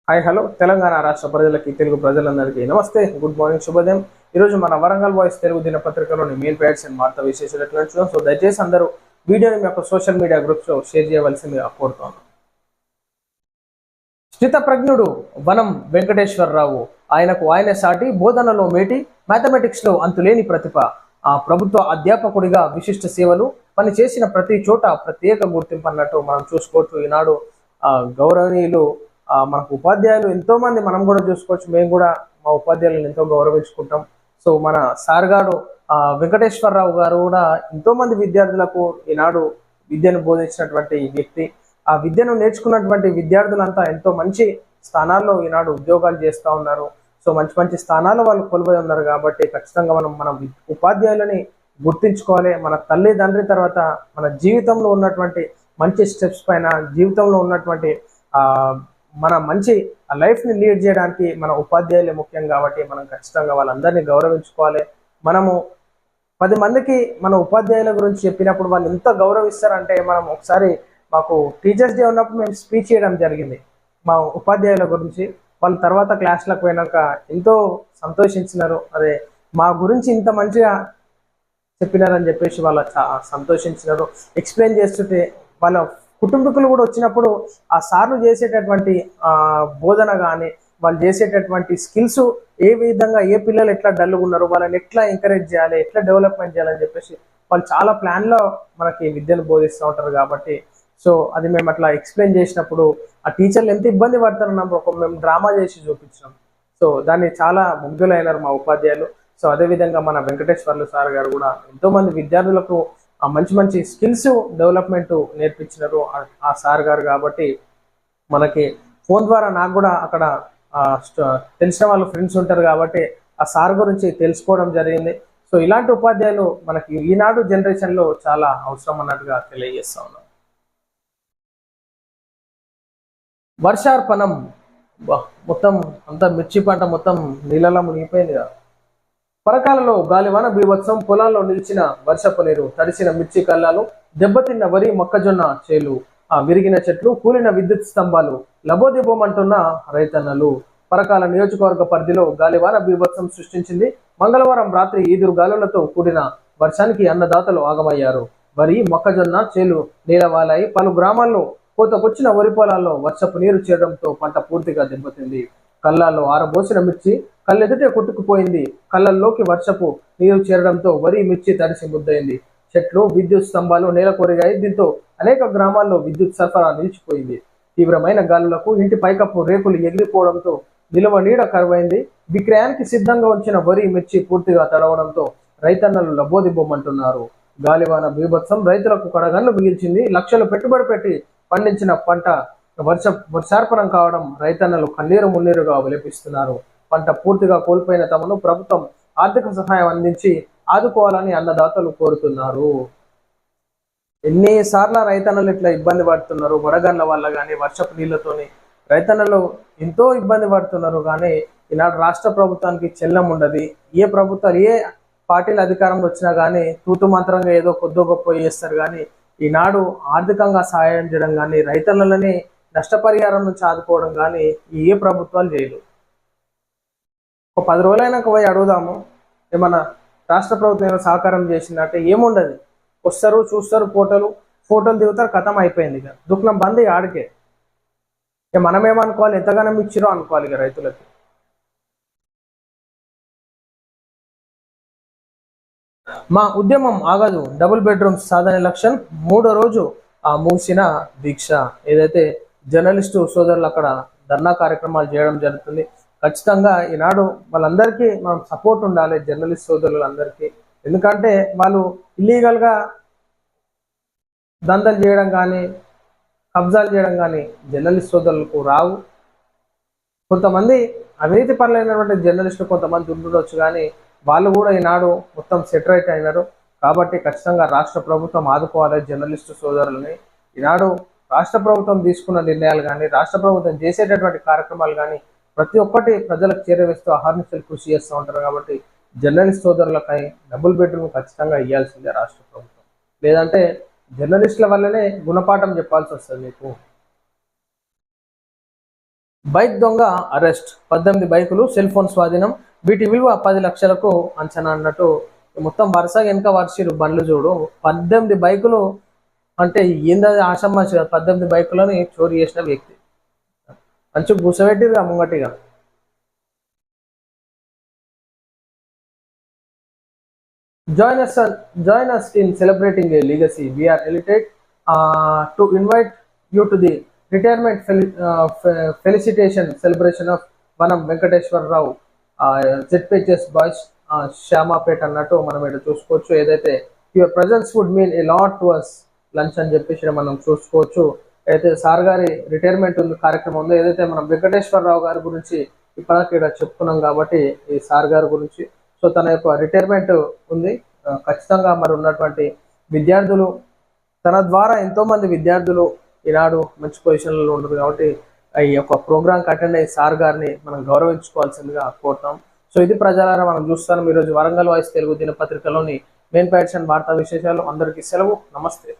Hi hello Telangana రాష్ట్ర ప్రజలకి తెలుగు ప్రజలందరికీ నమస్తే, గుడ్ మార్నింగ్, శుభోదయం. ఈరోజు మన వరంగల్ వాయిస్ తెలుగు దినపత్రికలోని మెయిన్ ప్యాడ్స్ అండ్ వార్తా విశేషాలు ఎట్లా చూద్దాం. సో దయచేసి అందరూ వీడియోని మీ యొక్క సోషల్ మీడియా గ్రూప్స్లో షేర్ చేయవలసిందిగా కోరుతున్నాను. స్థితప్రజ్ఞుడు వనం వెంకటేశ్వరరావు, ఆయనకు ఆయనే సాటి, బోధనలో మేటి, మ్యాథమెటిక్స్లో అంతులేని ప్రతిభ, ఆ ప్రభుత్వ అధ్యాపకుడిగా విశిష్ట సేవలు, పని చేసిన ప్రతి చోట ప్రత్యేక గుర్తింపు అన్నట్టు మనం చూసుకోవచ్చు. ఈనాడు గౌరవనీయులు మనకు ఉపాధ్యాయులు ఎంతో మంది మనం కూడా చూసుకోవచ్చు. మేము కూడా మా ఉపాధ్యాయులను ఎంతో గౌరవించుకుంటాం. సో మన సార్ గారు వెంకటేశ్వరరావు గారు కూడా ఎంతో మంది విద్యార్థులకు ఈనాడు విద్యను బోధించినటువంటి వ్యక్తి. ఆ విద్యను నేర్చుకున్నటువంటి విద్యార్థులంతా ఎంతో మంచి స్థానాల్లో ఈనాడు ఉద్యోగాలు చేస్తూ ఉన్నారు. సో మంచి మంచి స్థానాల్లో వాళ్ళు కొలువై ఉన్నారు. కాబట్టి ఖచ్చితంగా మన ఉపాధ్యాయులని గుర్తించుకోవాలి. మన తల్లిదండ్రి తర్వాత మన జీవితంలో ఉన్నటువంటి మంచి స్టెప్స్ పైన, జీవితంలో ఉన్నటువంటి మన మంచి లైఫ్ని లీడ్ చేయడానికి మన ఉపాధ్యాయులే ముఖ్యం. కాబట్టి మనం ఖచ్చితంగా వాళ్ళందరినీ గౌరవించుకోవాలి. మనము 10 మందికి మన ఉపాధ్యాయుల గురించి చెప్పినప్పుడు వాళ్ళు ఎంత గౌరవిస్తారంటే, మనం ఒకసారి మాకు టీచర్స్ డే ఉన్నప్పుడు మేము స్పీచ్ చేయడం జరిగింది మా ఉపాధ్యాయుల గురించి. వాళ్ళ తర్వాత క్లాస్లకు పోయినాక ఎంతో సంతోషించినారు. అదే మా గురించి ఇంత మంచిగా చెప్పినారని చెప్పేసి వాళ్ళు సంతోషించినారు. ఎక్స్ప్లెయిన్ చేస్తుంటే వాళ్ళ కుటుంబీకులు కూడా వచ్చినప్పుడు ఆ సార్లు చేసేటటువంటి బోధన కానీ, వాళ్ళు చేసేటటువంటి స్కిల్స్, ఏ విధంగా ఏ పిల్లలు ఎట్లా డల్గా ఉన్నారు, వాళ్ళని ఎట్లా ఎంకరేజ్ చేయాలి, ఎట్లా డెవలప్మెంట్ చేయాలని చెప్పేసి వాళ్ళు చాలా ప్లాన్లో మనకి విద్యను బోధిస్తూ ఉంటారు. కాబట్టి సో అది మేము అట్లా ఎక్స్ప్లెయిన్ చేసినప్పుడు ఆ టీచర్లు ఎంత ఇబ్బంది పడుతున్నప్పుడు మేము డ్రామా చేసి చూపించాం. సో దాన్ని చాలా ముగ్ధులైనారు మా ఉపాధ్యాయులు. సో అదేవిధంగా మన వెంకటేశ్వర్లు సార్ గారు కూడా ఎంతోమంది విద్యార్థులకు మంచి మంచి స్కిల్స్ డెవలప్మెంట్ నేర్పించినారు ఆ సార్ గారు. కాబట్టి మనకి ఫోన్ ద్వారా నాకు కూడా అక్కడ తెలిసిన వాళ్ళు ఫ్రెండ్స్ ఉంటారు కాబట్టి ఆ సార్ గురించి తెలుసుకోవడం జరిగింది. సో ఇలాంటి ఉపాధ్యాయులు మనకి ఈనాడు జనరేషన్లో చాలా అవసరం అన్నట్టుగా తెలియజేస్తా ఉన్నాం. వర్షార్పణం, మొత్తం అంతా మిర్చి పంట మొత్తం నీళ్ళలో మునిగిపోయింది కదా. పరకాలలో గాలివాన బీభత్సం, పొలాల్లో నిలిచిన వర్షపు నీరు, తడిసిన మిర్చి కళ్ళాలు, దెబ్బతిన్న వరి మొక్కజొన్న చేలు, విరిగిన చెట్లు, కూలిన విద్యుత్ స్తంభాలు, లబోదిబోమంటున్న రైతన్నలు. పరకాల నియోజకవర్గ పరిధిలో గాలివాన బీభత్సం సృష్టించింది. మంగళవారం రాత్రి ఈదురు గాలులతో కూడిన వర్షానికి అన్నదాతలు ఆగమయ్యారు. వరి మొక్కజొన్న చేలు నీలవాలాయి. పలు గ్రామాల్లో కోతకొచ్చిన వరి పొలాల్లో వర్షపు నీరు చేరడంతో పంట పూర్తిగా దెబ్బతింది. కళ్ళాల్లో ఆరబోసిన మిర్చి కళ్ళెదుటే కొట్టుకుపోయింది. కళ్ళల్లోకి వర్షపు నీరు చేరడంతో వరి మిర్చి తడిసి ముద్దయింది. చెట్లు, విద్యుత్ స్తంభాలు నేల కొరిగాయి. దీంతో అనేక గ్రామాల్లో విద్యుత్ సరఫరా నిలిచిపోయింది. తీవ్రమైన గాలులకు ఇంటి పైకప్పు రేకులు ఎగిరిపోవడంతో నిలువ నీడ కరువైంది. విక్రయానికి సిద్ధంగా ఉంచిన వరి మిర్చి పూర్తిగా తడవడంతో రైతన్నలు లబోదిబోమంటున్నారు. గాలివాన బీభత్సం రైతులకు కడగన్ను మిగిల్చింది. లక్షలు పెట్టుబడి పెట్టి పండించిన పంట వర్షార్పణం కావడం రైతన్నలు కన్నీరు మున్నీరుగా విలపిస్తున్నారు. పంట పూర్తిగా కోల్పోయిన తమను ప్రభుత్వం ఆర్థిక సహాయం అందించి ఆదుకోవాలని అన్నదాతలు కోరుతున్నారు. ఎన్నిసార్లు రైతన్నలు ఇట్లా ఇబ్బంది పడుతున్నారు, వడగండ్ల వల్ల కానీ, వర్షపు నీళ్లతోని రైతన్నలు ఎంతో ఇబ్బంది పడుతున్నారు. కానీ ఈనాడు రాష్ట్ర ప్రభుత్వానికి చెల్లం ఉండదు. ఏ ప్రభుత్వాలు, ఏ పార్టీలు అధికారంలో వచ్చినా కానీ తూతు మంత్రంగా ఏదో కొద్దో గొప్ప చేస్తారు. కానీ ఈనాడు ఆర్థికంగా సహాయం చేయడం కానీ, రైతన్నలని నష్టపరిహారం నుంచి ఆదుకోవడం కానీ ఏ ప్రభుత్వాలు చేయలేదు. ఒక 10 రోజులైనాక పోయి అడుగుదాము, ఏమన్నా రాష్ట్ర ప్రభుత్వం ఏమైనా సహకారం చేసిందంటే ఏముండదు. వస్తారు, చూస్తారు, ఫోటోలు దిగుతారు, కథం అయిపోయింది. ఇక దుఃఖం బంద్ ఆడికే. ఇక మనమేమనుకోవాలి, ఎంతగానో ఇచ్చిరో అనుకోవాలి ఇక రైతులకి. మా ఉద్యమం ఆగదు, డబుల్ బెడ్రూమ్స్ సాధన లక్ష్యం. 3వ రోజు ముగిసిన దీక్ష. ఏదైతే జర్నలిస్టు సోదరులు అక్కడ ధర్నా కార్యక్రమాలు చేయడం జరుగుతుంది. ఖచ్చితంగా ఈనాడు వాళ్ళందరికీ మనం సపోర్ట్ ఉండాలి, జర్నలిస్ట్ సోదరులందరికీ. ఎందుకంటే వాళ్ళు ఇల్లీగల్గా దందలు చేయడం కానీ, కబ్జాలు చేయడం కానీ జర్నలిస్ట్ సోదరులకు రావు. కొంతమంది అవినీతి పరులైనటువంటి జర్నలిస్టులు కొంతమంది ఉండొచ్చు, కానీ వాళ్ళు కూడా ఈనాడు మొత్తం సెటరైట్ అయినారు. కాబట్టి ఖచ్చితంగా రాష్ట్ర ప్రభుత్వం ఆదుకోవాలి జర్నలిస్టు సోదరులని. ఈనాడు రాష్ట్ర ప్రభుత్వం తీసుకున్న నిర్ణయాలు కానీ, రాష్ట్ర ప్రభుత్వం చేసేటటువంటి కార్యక్రమాలు కానీ ప్రతి ఒక్కటి ప్రజలకు చేరవేస్తూ అహర్నిశలు కృషి చేస్తూ ఉంటారు. కాబట్టి జర్నలిస్ట్ సోదరులపై డబుల్ బెడ్రూమ్ ఖచ్చితంగా ఇవ్వాల్సిందే రాష్ట్ర ప్రభుత్వం. లేదంటే జర్నలిస్టుల వల్లనే గుణపాఠం చెప్పాల్సి వస్తుంది మీకు. బైక్ దొంగ అరెస్ట్, 18 బైకులు, సెల్ ఫోన్ స్వాధీనం, వీటి విలువ 10 లక్షలకు అంచనా అన్నట్టు మొత్తం వరుసగా వెనక వర్షిరు బండ్లు చూడు. 18 బైకులు అంటే ఏంది ఆషామాషి 18 బైకులని చోరీ చేసిన వ్యక్తి మంచి గుసబెట్టిరుగా ముంగటిగా. Join us, join us in celebrating a legacy. We are elated to invite you to the retirement felicitation celebration of Vanam Venkateshwar Rao, ZPHS Boys, Shyamapet అన్నట్టు మనం ఇక్కడ చూసుకోవచ్చు. ఏదైతే your presence would mean a lot to us lunch అని చెప్పేసి మనం చూసుకోవచ్చు. అయితే సార్ గారి రిటైర్మెంట్ ఉంది కార్యక్రమం ఉందో, ఏదైతే మనం వెంకటేశ్వరరావు గారి గురించి ఇప్పటికి ఇక్కడ చెప్పుకున్నాం కాబట్టి ఈ సార్ గారి గురించి, సో తన యొక్క రిటైర్మెంట్ ఉంది. ఖచ్చితంగా మరి ఉన్నటువంటి విద్యార్థులు, తన ద్వారా ఎంతో మంది విద్యార్థులు ఈనాడు మంచి పొజిషన్లలో ఉండరు కాబట్టి ఈ యొక్క ప్రోగ్రామ్కి అటెండ్ అయ్యి సార్ గారిని మనం గౌరవించుకోవాల్సిందిగా కోరుతాం. సో ఇది ప్రజలారా మనం చూస్తాం ఈరోజు వరంగల్ వాయిస్ తెలుగు దినపత్రికలోని మెయిన్ ప్యాడ్స్ అండ్ వార్తా విశేషాలు. అందరికీ సెలవు, నమస్తే.